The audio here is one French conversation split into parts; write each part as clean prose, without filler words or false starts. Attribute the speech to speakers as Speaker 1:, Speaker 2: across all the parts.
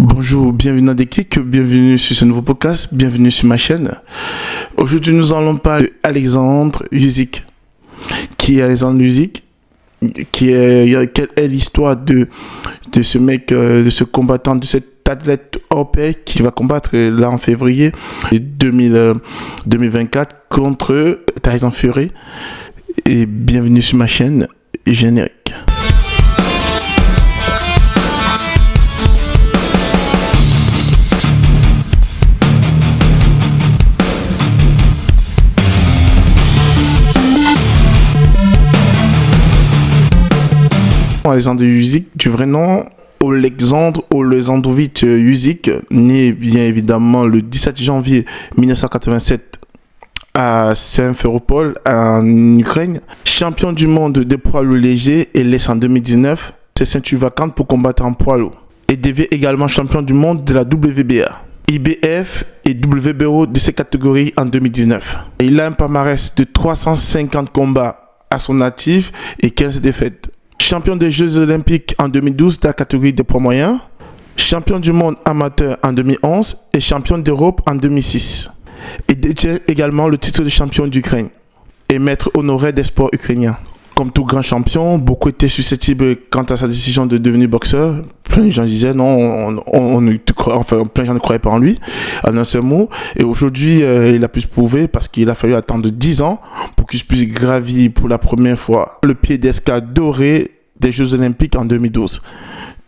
Speaker 1: Bonjour, bienvenue dans Déclic, bienvenue sur ce nouveau podcast, bienvenue sur ma chaîne. Aujourd'hui, nous allons parler d'Alexandre Usyk. Qui est Alexandre Usyk? Quelle est l'histoire de ce mec, de ce combattant, de cet athlète européen qui va combattre là en février 2024 contre Tyson Fury. Et bienvenue sur ma chaîne, générique. Alexandre Usyk, du vrai nom Oleksandr Oleksandrovitch Usyk, né bien évidemment le 17 janvier 1987 à Simferopol en Ukraine, champion du monde des poids lourds légers et laisse en 2019 ses ceintures vacantes pour combattre en poids lourd et devient également champion du monde de la WBA, IBF et WBO de ces catégories en 2019. Et il a un palmarès de 350 combats à son actif et 15 défaites. Champion des Jeux Olympiques en 2012 de la catégorie des poids moyens, champion du monde amateur en 2011 et champion d'Europe en 2006. Il détient également le titre de champion d'Ukraine et maître honoraire des sports ukrainiens. Comme tout grand champion, beaucoup étaient susceptibles quant à sa décision de devenir boxeur. Plein de gens disaient non, plein de gens ne croyaient pas en lui, en un seul mot. Et aujourd'hui, il a pu se prouver parce qu'il a fallu attendre 10 ans pour qu'il puisse gravir pour la première fois le piédestal doré des Jeux Olympiques en 2012.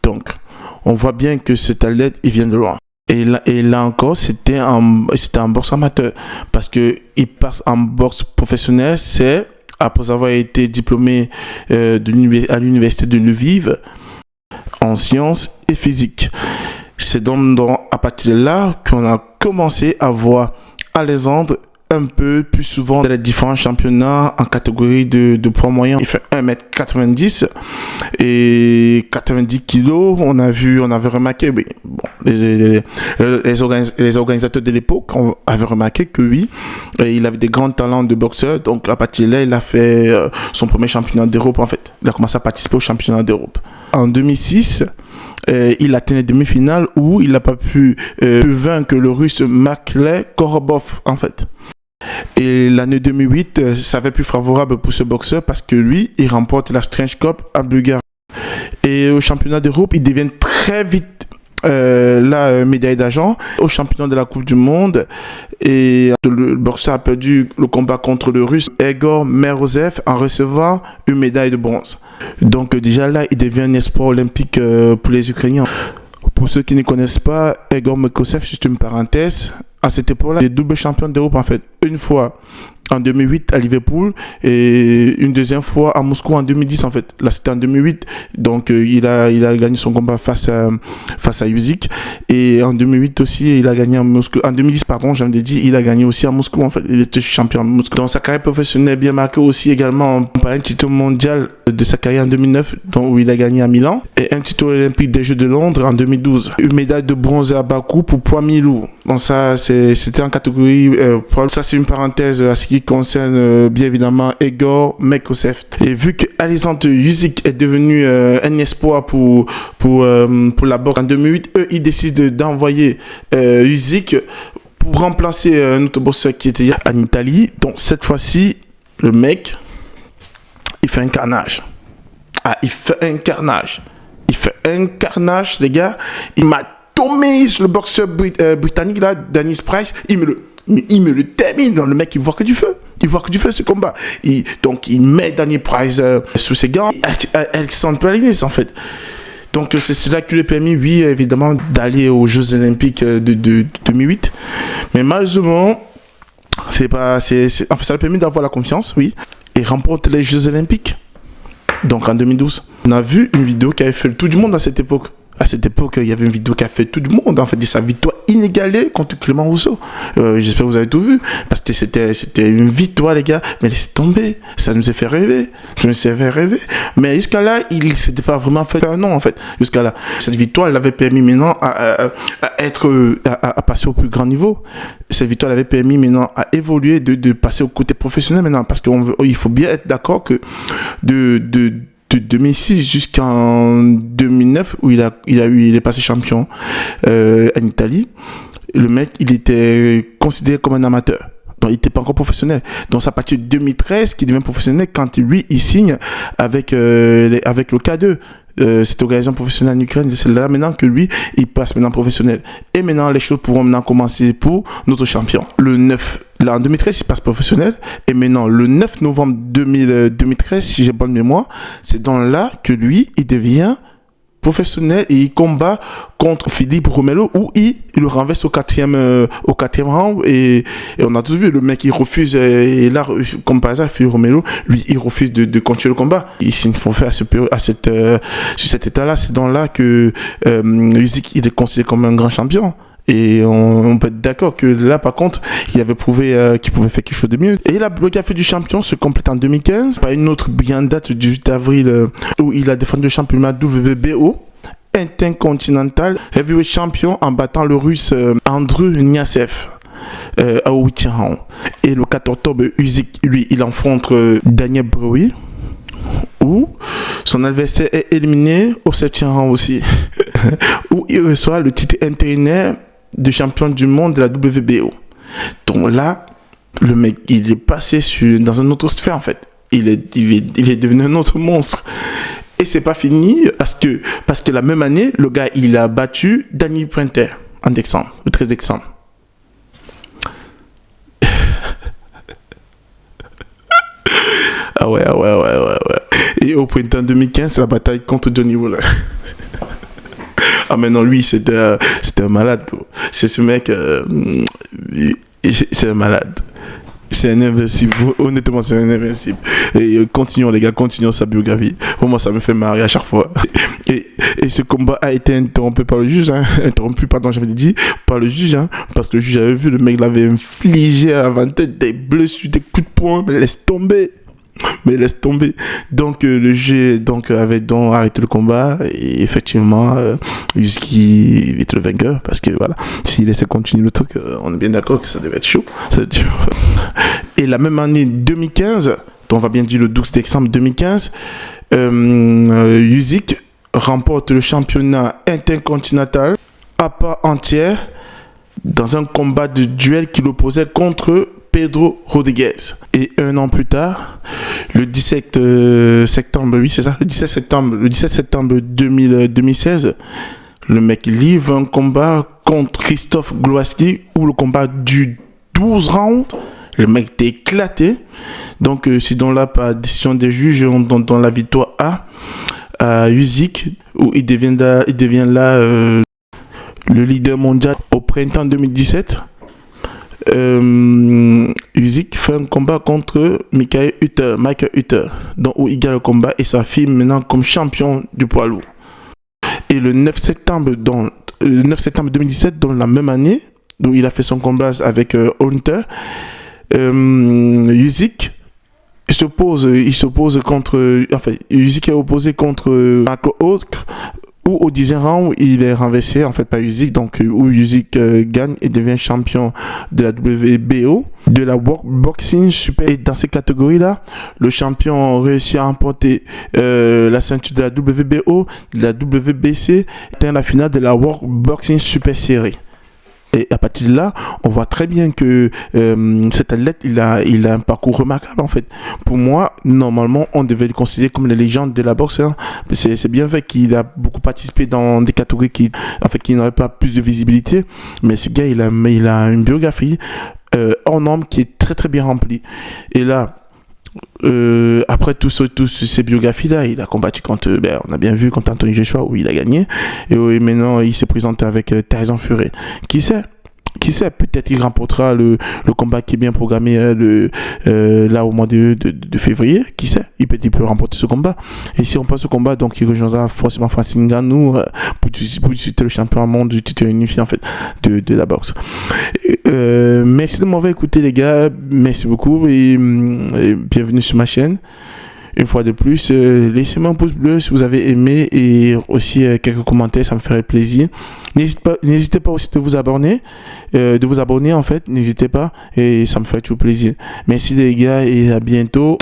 Speaker 1: Donc, on voit bien que cet athlète, il vient de loin. Et là encore, c'était un boxe amateur parce qu'il passe en boxe professionnelle, c'est après avoir été diplômé à l'université de Lviv en sciences et physique. C'est donc à partir de là qu'on a commencé à voir Alexandre un peu plus souvent dans les différents championnats en catégorie de poids moyen. Il fait 1m90 et 90 kg. On avait remarqué, oui, bon, les organisateurs de l'époque avaient remarqué que oui, il avait des grands talents de boxeur. Donc à partir de là, il a fait son premier championnat d'Europe en fait. Il a commencé à participer au championnat d'Europe. En 2006, il atteint les demi-finales où il n'a pas pu vaincre le russe Maklay Korobov en fait. Et l'année 2008 s'avère plus favorable pour ce boxeur parce que lui, il remporte la Strange Cup à Bulgarie. Et au championnat d'Europe, il devient très vite la médaille d'argent au championnat de la Coupe du Monde. Et le boxeur a perdu le combat contre le russe Egor Merozev en recevant une médaille de bronze. Donc déjà là, il devient un espoir olympique pour les Ukrainiens. Pour ceux qui ne connaissent pas, Egor Merozev, juste une parenthèse, à cette époque-là, il est double champion d'Europe en fait. Une fois en 2008 à Liverpool et une deuxième fois à Moscou en 2010 en fait. Là c'était en 2008, donc il a gagné son combat face à Usyk et en 2008 aussi il a gagné à Moscou. En 2010 pardon, j'avais dit, il a gagné aussi à Moscou en fait. Il était champion à Moscou. Dans sa carrière professionnelle bien marquée aussi également par un titre mondial de sa carrière en 2009 où il a gagné à Milan et un titre olympique des Jeux de Londres en 2012. Une médaille de bronze à Bakou pour poids mi-lourd. Donc ça c'était en catégorie poids. Ça c'est une parenthèse à ce qui concerne bien évidemment Egor Merozev. Et vu que Alexandre Usyk est devenu un espoir pour la boxe en 2008, eux ils décident d'envoyer Usyk pour remplacer un autre boxeur qui était en Italie. Donc cette fois-ci, le mec, il fait un carnage. Ah, il fait un carnage. Les gars. Il m'a tombé sur le boxeur britannique là, Dennis Price. Il me le termine. Le mec, il voit que du feu. Ce combat. Donc, il met Danny Price sous ses gants. Alexandre Usyk en fait. Donc, c'est cela qui lui a permis, oui, évidemment, d'aller aux Jeux Olympiques de 2008. Mais malheureusement, ça lui a permis d'avoir la confiance, oui, et remporte les Jeux Olympiques. Donc, en 2012. On a vu une vidéo qui avait fait le tour du monde à cette époque. À cette époque, il y avait une vidéo qui a fait tout le monde, en fait, de sa victoire inégalée contre Clément Rousseau. J'espère que vous avez tout vu, parce que c'était une victoire, les gars, mais laissez tomber, ça nous a fait rêver. Mais jusqu'à là, il s'était pas vraiment fait un nom, en fait. Jusqu'à là, cette victoire, elle avait permis maintenant à passer au plus grand niveau. Cette victoire, elle avait permis maintenant à évoluer, de passer au côté professionnel maintenant, parce qu'il faut bien être d'accord que de de 2006 jusqu'en 2009 où il est passé champion en Italie. Le mec, il était considéré comme un amateur. Donc, il n'était pas encore professionnel. Donc, c'est à partir de 2013 qu'il devient professionnel quand lui, il signe avec le K2. Cette organisation professionnelle en Ukraine, c'est là maintenant que lui, il passe maintenant professionnel. Et maintenant, les choses pourront maintenant commencer pour notre champion. Le 9, là en 2013, il passe professionnel. Et maintenant, le 9 novembre 2013, si j'ai bonne mémoire, c'est dans là que lui, il devient professionnel et il combat contre Philippe Romero où il le renverse au quatrième round et on a tous vu le mec il refuse et là comme par exemple Philippe Romero lui il refuse de continuer le combat. Ici il faut faire sur cet état là, c'est dans là que Usyk il est considéré comme un grand champion. Et on peut être d'accord que là, par contre, il avait prouvé qu'il pouvait faire quelque chose de mieux. Et là, le café du champion se complète en 2015 par une autre brillante date du 8 avril où il a défendu le championnat WBO intercontinental heavyweight champion en battant le russe Andrew Niasev au 8e round. Et le 4 octobre, Usyk, lui, il affronte Daniel Breuer où son adversaire est éliminé au 7e round aussi où il reçoit le titre intérimaire de champion du monde de la WBO. Donc là, le mec, il est passé dans un autre sphère en fait. Il est devenu un autre monstre. Et c'est pas fini parce que la même année, le gars, il a battu Danny Printer en décembre, le 13 décembre. Ah ouais. Et au printemps 2015, c'est la bataille contre Johnny Wooler. Ah mais non, lui, c'était un malade, gros. C'est ce mec, c'est un malade. C'est un invincible. Honnêtement, c'est un invincible. Et continuons, les gars, continuons sa biographie. Pour moi, ça me fait marrer à chaque fois. Et ce combat a été interrompu par le juge, par le juge, parce que le juge avait vu, le mec l'avait infligé à la tête des blessures, des coups de poing, mais laisse tomber. Donc le juge avait arrêté le combat et effectivement Usyk était le vainqueur parce que voilà, s'il laissait continuer le truc, on est bien d'accord que ça devait être chaud. Et la même année 2015, donc on va bien dire le 12 décembre 2015, Usyk remporte le championnat intercontinental à part entière dans un combat de duel qu'il opposait contre Pedro Rodriguez. Et un an plus tard, le 17 septembre 2016, le mec livre un combat contre Christophe Glowacki où le combat dure 12 rounds. Le mec était éclaté. Donc, c'est dans là, par décision des juges, dans la victoire à Usyk, où il devient là le leader mondial au printemps 2017. Usyk fait un combat contre Michael Hutter, donc où il gagne le combat et s'affirme maintenant comme champion du poids lourd. Et le 9 septembre 2017, dans la même année, où il a fait son combat avec Hunter, Usyk Usyk est opposé contre Marco Hawk, où au 10e round, il est renversé, en fait, par Usyk, donc où Usyk gagne et devient champion de la WBO, de la World Boxing Super. Et dans ces catégories-là, le champion réussit à remporter la ceinture de la WBO, de la WBC, atteint la finale de la World Boxing Super Series. Et à partir de là, on voit très bien que cet athlète, il a un parcours remarquable en fait. Pour moi, normalement, on devait le considérer comme la légende de la boxe. C'est bien vrai qu'il a beaucoup participé dans des catégories qui n'auraient pas plus de visibilité. Mais ce gars, il a une biographie hors norme qui est très très bien remplie. Et là, après toutes ces biographies-là, il a combattu contre, on a bien vu contre Anthony Joshua où il a gagné. Et maintenant, il s'est présenté avec Tyson Fury. Qui sait, peut-être il remportera le combat qui est bien programmé là au mois de février. Qui sait, il peut remporter ce combat. Et si on passe au combat, donc il rejoindra forcément Francis Ngannou pour disputer le champion monde du titre unifié en fait de la boxe. Merci de m'avoir écouté les gars, merci beaucoup et bienvenue sur ma chaîne. Une fois de plus, laissez-moi un pouce bleu si vous avez aimé et aussi quelques commentaires, ça me ferait plaisir. N'hésitez pas aussi de vous abonner en fait, n'hésitez pas et ça me ferait toujours plaisir. Merci les gars et à bientôt.